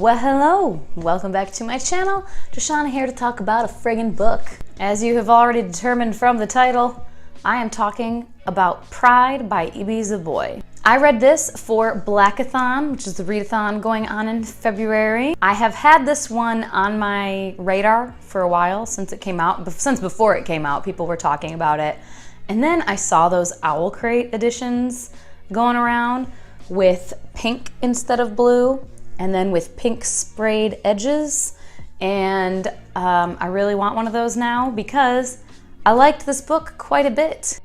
Well, hello! Welcome back to my channel. Deshauna here to talk about a friggin' book. As you have already determined from the title, I am talking about Pride by Ibi Zoboi. I read this for Blackathon, which is the readathon going on in February. I have had this one on my radar for a while since it came out. Since before it came out, people were talking about it. And then I saw those Owl Crate editions going around with pink instead of blue, and then with pink sprayed edges. And I really want one of those now because I liked this book quite a bit.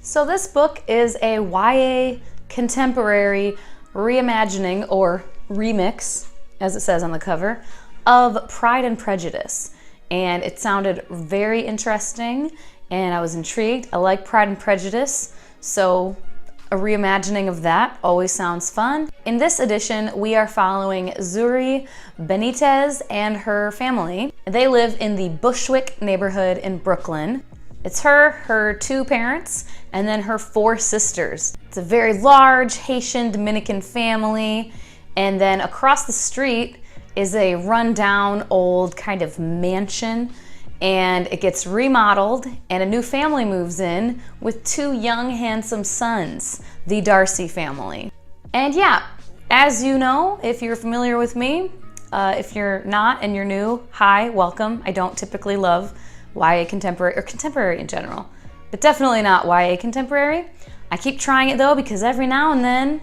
So this book is a YA contemporary reimagining or remix, as it says on the cover, of Pride and Prejudice. And it sounded very interesting and I was intrigued. I like Pride and Prejudice, so a reimagining of that always sounds fun. In this edition, we are following Zuri Benitez and her family. They live in the Bushwick neighborhood in Brooklyn. It's her two parents, and then her four sisters. It's a very large Haitian Dominican family, and then across the street is a rundown old kind of mansion, and it gets remodeled and a new family moves in with two young handsome sons, the Darcy family. And yeah, as you know, if you're familiar with me, if you're not and you're new, hi, welcome. I don't typically love YA contemporary or contemporary in general, but definitely not YA contemporary. I keep trying it though because every now and then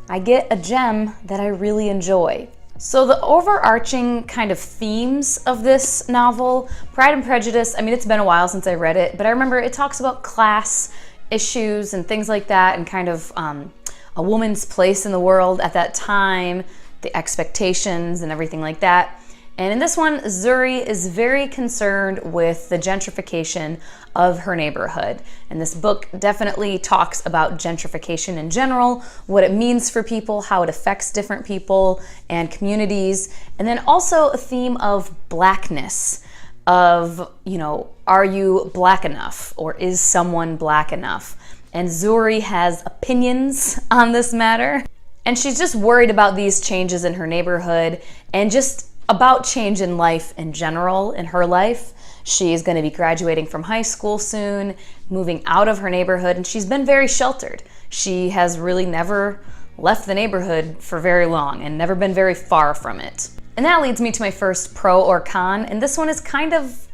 I get a gem that I really enjoy. So the overarching kind of themes of this novel, Pride and Prejudice, I mean, it's been a while since I read it, but I remember it talks about class issues and things like that, and kind of a woman's place in the world at that time, the expectations and everything like that. And in this one, Zuri is very concerned with the gentrification of her neighborhood. And this book definitely talks about gentrification in general, what it means for people, how it affects different people and communities. And then also a theme of blackness, of, you know, are you black enough or is someone black enough? And Zuri has opinions on this matter. And she's just worried about these changes in her neighborhood and just about change in life in general, in her life. She's going to be graduating from high school soon, moving out of her neighborhood, and she's been very sheltered. She has really never left the neighborhood for very long and never been very far from it. And that leads me to my first pro or con, and this one is kind of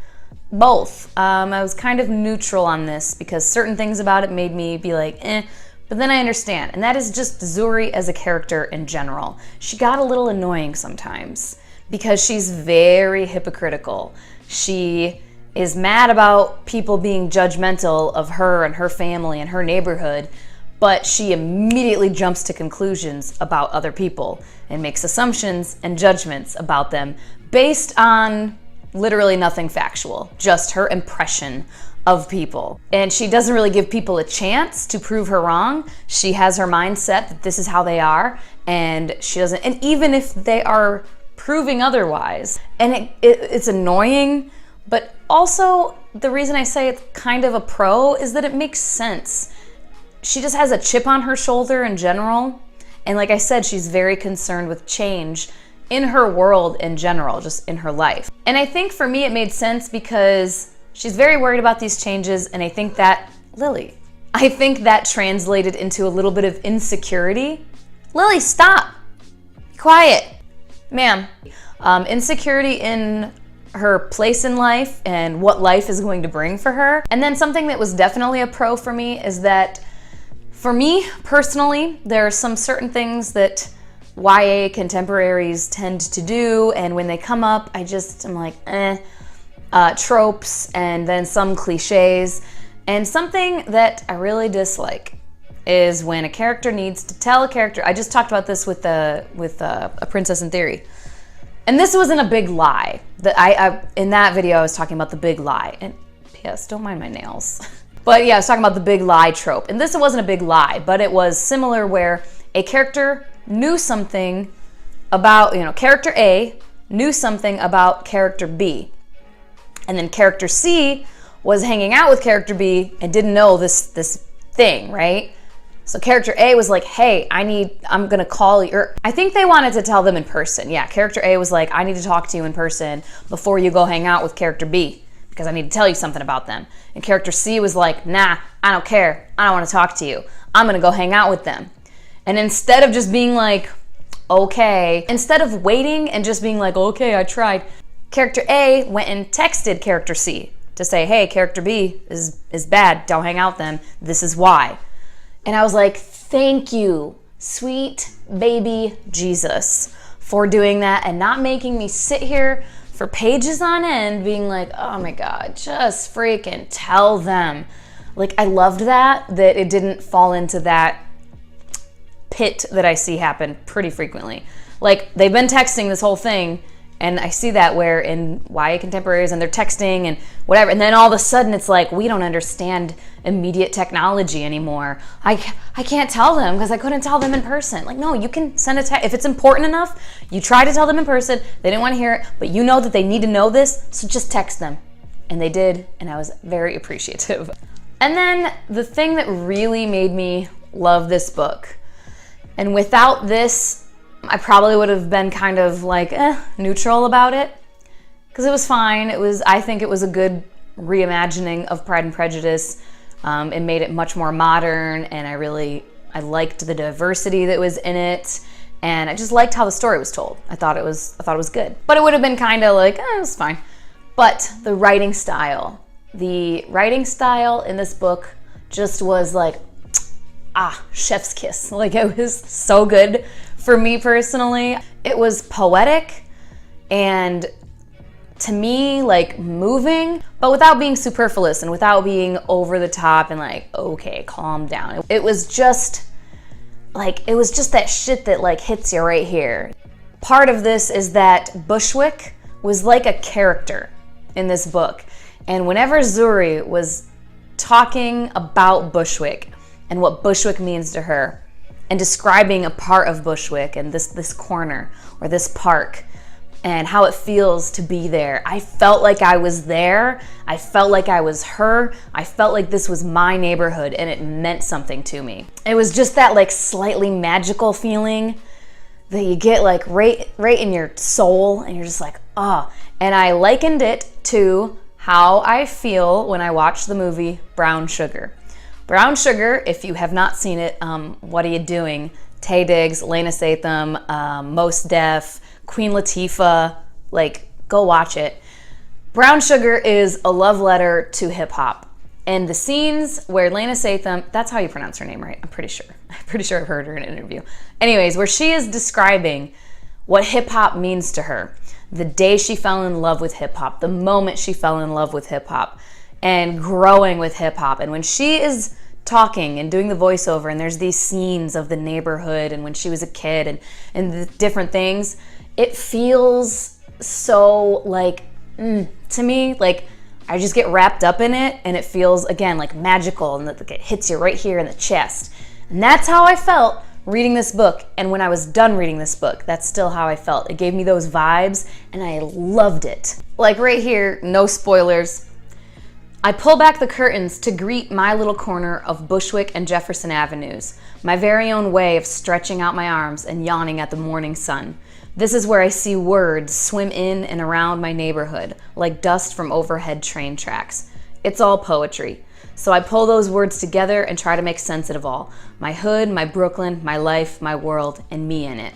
both. I was kind of neutral on this because certain things about it made me be like, eh, but then I understand, and that is just Zuri as a character in general. She got a little annoying sometimes, because she's very hypocritical. She is mad about people being judgmental of her and her family and her neighborhood, but she immediately jumps to conclusions about other people and makes assumptions and judgments about them based on literally nothing factual, just her impression of people. And she doesn't really give people a chance to prove her wrong. She has her mindset that this is how they are, and she doesn't, and even if they are proving otherwise. And it's annoying, but also the reason I say it's kind of a pro is that it makes sense. She just has a chip on her shoulder in general. And like I said, she's very concerned with change in her world in general, just in her life. And I think for me it made sense because she's very worried about these changes, and I think that, Lily, I think that translated into a little bit of insecurity. Lily, stop! Be quiet. Ma'am. Insecurity in her place in life and what life is going to bring for her. And then something that was definitely a pro for me is that, for me personally, there are some certain things that YA contemporaries tend to do, and when they come up, I'm like, tropes and then some cliches. And something that I really dislike is when a character needs to tell a character. I just talked about this with A Princess in Theory, and this wasn't a big lie. In that video I was talking about the big lie, and P.S. don't mind my nails. But yeah, I was talking about the big lie trope, and this wasn't a big lie, but it was similar where a character knew something about, character A knew something about character B, and then character C was hanging out with character B and didn't know this thing, right? So character A was like, hey, I'm gonna call you. Or I think they wanted to tell them in person. Yeah, character A was like, I need to talk to you in person before you go hang out with character B, because I need to tell you something about them. And character C was like, nah, I don't care. I don't want to talk to you. I'm gonna go hang out with them. And instead of just being like, okay, instead of waiting and just being like, okay, I tried, character A went and texted character C to say, hey, character B is bad. Don't hang out with them. This is why. And I was like, thank you, sweet baby Jesus, for doing that and not making me sit here for pages on end being like, oh my God, just freaking tell them. Like, I loved that it didn't fall into that pit that I see happen pretty frequently. Like, they've been texting this whole thing, and I see that where in YA contemporaries and they're texting and whatever, and then all of a sudden it's like, we don't understand immediate technology anymore. I can't tell them because I couldn't tell them in person. Like, no, you can send a text. If it's important enough, you try to tell them in person. They didn't want to hear it, but you know that they need to know this, so just text them. And they did, and I was very appreciative. And then the thing that really made me love this book, and without this, I probably would have been kind of like neutral about it, because it was fine. I think it was a good reimagining of Pride and Prejudice. It made it much more modern, and I liked the diversity that was in it, and I just liked how the story was told. I thought it was good, but it would have been kind of like, it was fine. But the writing style in this book just was like, chef's kiss. Like, it was so good for me personally. It was poetic and, to me, like, moving, but without being superfluous and without being over the top and like, okay, calm down. It was just that shit that like hits you right here. Part of this is that Bushwick was like a character in this book. And whenever Zuri was talking about Bushwick and what Bushwick means to her, and describing a part of Bushwick and this corner or this park and how it feels to be there, I felt like I was there. I felt like I was her. I felt like this was my neighborhood, and it meant something to me. It was just that like slightly magical feeling that you get like right in your soul, and you're just like, oh. And I likened it to how I feel when I watch the movie Brown Sugar. Brown Sugar, if you have not seen it, what are you doing? Taye Diggs, Lena Satham, Mos Def, Queen Latifah, like, go watch it. Brown Sugar is a love letter to hip hop. And the scenes where Lena Satham, that's how you pronounce her name, right? I'm pretty sure I've heard her in an interview. Anyways, where she is describing what hip hop means to her, the day she fell in love with hip hop, the moment she fell in love with hip hop, and growing with hip hop. And when she is talking and doing the voiceover, and there's these scenes of the neighborhood and when she was a kid and the different things, it feels so like, to me, like I just get wrapped up in it, and it feels, again, like magical, and it hits you right here in the chest. And that's how I felt reading this book. And when I was done reading this book, that's still how I felt. It gave me those vibes, and I loved it. Like right here, no spoilers, I pull back the curtains to greet my little corner of Bushwick and Jefferson Avenues, my very own way of stretching out my arms and yawning at the morning sun. This is where I see words swim in and around my neighborhood, like dust from overhead train tracks. It's all poetry. So I pull those words together and try to make sense of it all. My hood, my Brooklyn, my life, my world, and me in it.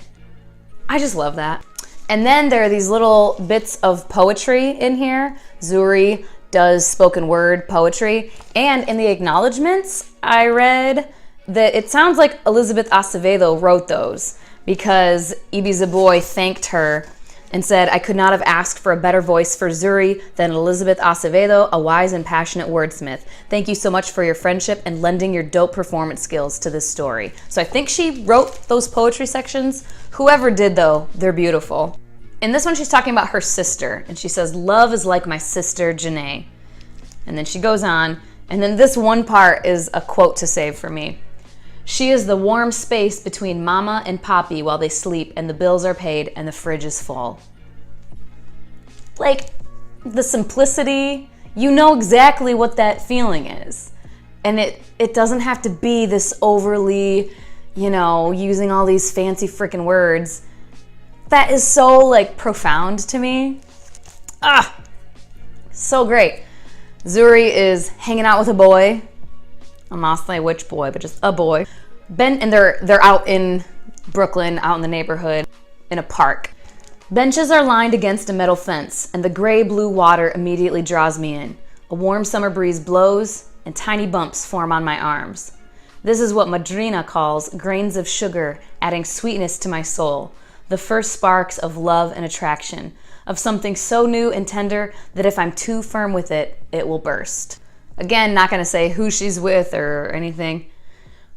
I just love that. And then there are these little bits of poetry in here. Zuri does spoken word poetry, and in the acknowledgments I read that it sounds like Elizabeth Acevedo wrote those, because Ibi Zoboi thanked her and said, I could not have asked for a better voice for Zuri than Elizabeth Acevedo, a wise and passionate wordsmith. Thank you so much for your friendship and lending your dope performance skills to this story. So I think she wrote those poetry sections. Whoever did, though, they're beautiful. In this one, she's talking about her sister, and she says, love is like my sister, Janae. And then she goes on, and then this one part is a quote to save for me. She is the warm space between Mama and Poppy while they sleep and the bills are paid and the fridge is full. Like, the simplicity, you know exactly what that feeling is. And it doesn't have to be this overly, you know, using all these fancy freaking words. That is so like profound to me. Ah, so great. Zuri is hanging out with a boy. I'm not saying which boy, but just a boy. And they're out in Brooklyn, out in the neighborhood, in a park. Benches are lined against a metal fence, and the gray-blue water immediately draws me in. A warm summer breeze blows, and tiny bumps form on my arms. This is what Madrina calls grains of sugar, adding sweetness to my soul. The first sparks of love and attraction, of something so new and tender that if I'm too firm with it, it will burst. Again, not gonna say who she's with or anything.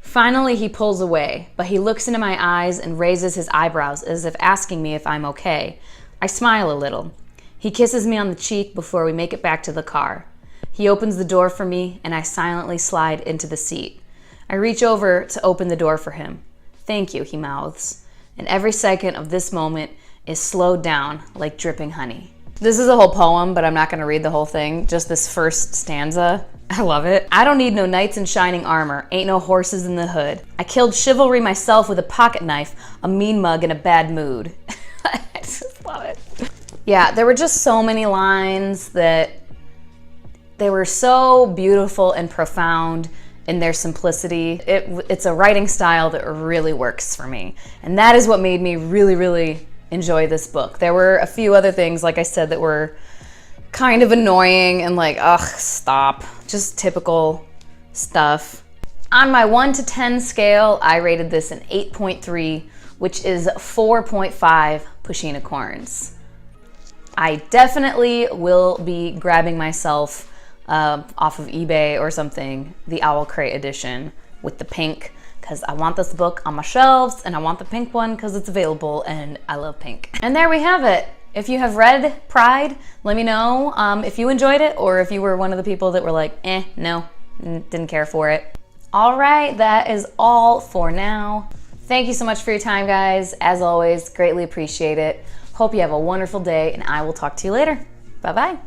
Finally, he pulls away, but he looks into my eyes and raises his eyebrows as if asking me if I'm okay. I smile a little. He kisses me on the cheek before we make it back to the car. He opens the door for me, and I silently slide into the seat. I reach over to open the door for him. "Thank you," he mouths. And every second of this moment is slowed down like dripping honey. This is a whole poem, but I'm not gonna read the whole thing, just this first stanza. I love it. I don't need no knights in shining armor, ain't no horses in the hood. I killed chivalry myself with a pocket knife, a mean mug in a bad mood. I just love it. Yeah, there were just so many lines that they were so beautiful and profound in their simplicity. It's a writing style that really works for me. And that is what made me really, really enjoy this book. There were a few other things, like I said, that were kind of annoying and like, ugh, stop. Just typical stuff. On my 1 to 10 scale, I rated this an 8.3, which is 4.5 Pushina corns. I definitely will be grabbing myself off of eBay or something, the Owl Crate edition with the pink, because I want this book on my shelves, and I want the pink one because it's available and I love pink. And there we have it. If you have read Pride, let me know if you enjoyed it or if you were one of the people that were like, no, didn't care for it. All right, that is all for now. Thank you so much for your time, guys. As always, greatly appreciate it. Hope you have a wonderful day, and I will talk to you later. Bye-bye.